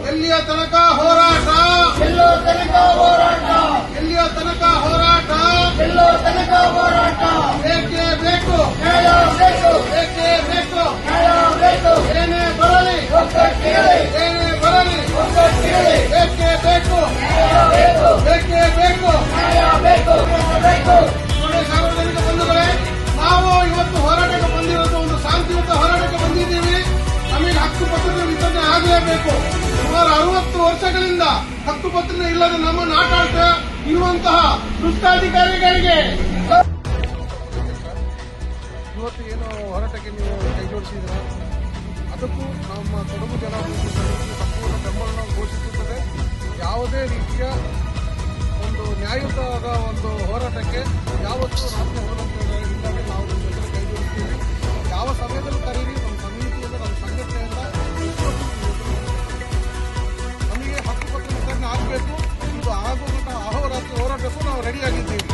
ಎಲ್ಲಿಯ ತನಕ ಹೋರಾಟ, ಎಲ್ಲೋ ತನಕ ಹೋರಾಟ, ಎಲ್ಲಿಯ ತನಕ ಹೋರಾಟ, ಎಲ್ಲೋ ತನಕ ಹೋರಾಟ, ಬೇಕೇ ಬೇಕು, ನ್ಯಾಯ ಬೇಕು, ಬೇಕೇ ಬೇಕು, ನ್ಯಾಯ ಬೇಕು, ಏನೇ ಬರಲಿ, ಒಗ್ಗಟ್ಟಿರಲಿ, ಏನೇ ಬರಲಿ, ಒಗ್ಗಟ್ಟಿರಲಿ, ಬೇಕೇ ಬೇಕು, ನ್ಯಾಯ ಬೇಕು, ಬೇಕೇ ಬೇಕು. ನ್ಯಾಯ ಬೇಕು, ಬೇಕು. ನೋಡಿ ಸಾರ್ವಜನಿಕ ಬಂಧುಗಳೇ, ನಾವು ಇವತ್ತು ಹೋರಾಟಕ್ಕೆ ಬಂದಿರೋದು ಒಂದು ಶಾಂತಿಯುತ ಹೋರಾಟಕ್ಕೆ ಬಂದಿದ್ದೀವಿ. ನಮಗೆ ಹಕ್ಕುಪತ್ರದ ವಿತರಣೆ ಆಗಲೇಬೇಕು. ಸುಮಾರು 60 ವರ್ಷಗಳಿಂದ ಹಕ್ಕುಪತ್ರ ಇಲ್ಲದೆ ನಮ್ಮ ನಾಟಾಡ್ತಾ ಇರುವಂತಹ ಭ್ರಷ್ಟಾಧಿಕಾರಿಗಳಿಗೆ ಇವತ್ತು ಏನು ಹೋರಾಟಕ್ಕೆ ನೀವು ಕೈ ಜೋಡಿಸಿದ್ರ ಅದಕ್ಕೂ ನಮ್ಮ ಕೊಡಗು ಜನಾಭಿವೃದ್ಧಿ ಸಮಿತಿ ಸಂಪೂರ್ಣ ಬೆಂಬಲ ಘೋಷಿಸುತ್ತದೆ. ಯಾವುದೇ ರೀತಿಯ ಒಂದು ನ್ಯಾಯಯುತವಾದ ಒಂದು ಹೋರಾಟಕ್ಕೆ ಯಾವತ್ತೂ ರಾಜ್ಯ ಹೋರಾಟವಿಲ್ಲದೆ ನಾವು ನಿಮ್ಮ ಜೊತೆ ಕೈ ಜೋಡಿಸ್ತೀವಿ. ಯಾವ ಸಮಯದಲ್ಲೂ ಕರೀರಿ, ನಮ್ಮ ಸಮಿತಿಯಿಂದ ನಮ್ಮ ಸಂಘಟನೆಯಿಂದ ನಮಗೆ ಹಕ್ಕುಪತ್ರ ವಿತರಣೆ ಆಗಬೇಕು. ಇದು ಆಗುವಂತಹ ಅಹೋರಾತ್ರಿ ಹೋರಾಟಕ್ಕೂ ನಾವು ರೆಡಿಯಾಗಿದ್ದೀವಿ.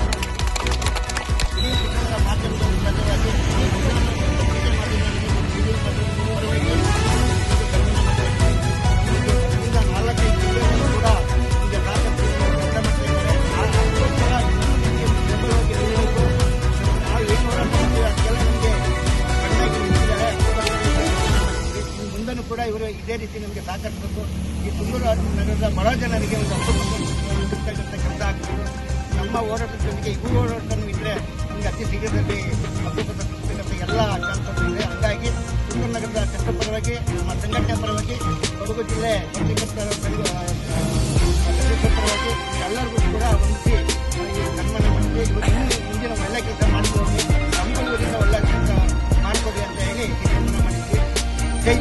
ಕೂಡ ಇವರು ಇದೇ ರೀತಿ ನಮಗೆ ಸಹಕರಿಸಬೇಕು. ಈ ತುಮಕೂರು ನಗರದ ಬಡ ಜನರಿಗೆ ಒಂದು ಹಕ್ಕುಪತ್ರ ಕೆಲಸ ಆಗ್ತದೆ. ನಮ್ಮ ಹೋರಾಟದ ಜೊತೆಗೆ ಇವರು ಹೋರಾಟನೂ ಇದ್ರೆ ನಮಗೆ ಅತಿ ಶೀಘ್ರದಲ್ಲಿ ಹಕ್ಕುಪತ್ರ ಸಿಗಬೇಕಂತ ಎಲ್ಲ ಚಾನ್ಸಸ್ ಇದೆ. ಹಾಗಾಗಿ ತುಮಕೂರು ನಗರದ ಕಷ್ಟ ಪರವಾಗಿ, ನಮ್ಮ ಸಂಘಟನೆ ಪರವಾಗಿ, ಕೊಡಗು ಜಿಲ್ಲೆ ಪರವಾಗಿ ಎಲ್ಲರಿಗೂ ಕೂಡ ಹೊಂದಿಸಿ ಈ ಸನ್ಮಾನ ಮಾಡಿದ್ವಿ. ಇವರು ಮುಂದಿನ ಒಳ್ಳೆ ಕೆಲಸ ಮಾಡಿಕೊಂಡು ನಮ್ಮ ಊರಿಂದ ಒಳ್ಳೆ ಕೆಲಸ ಮಾಡಿಕೊಡಿ ಅಂತ ಹೇಳಿ ತೀರ್ಮಾನ ಮಾಡಿದ್ವಿ. ಜೈ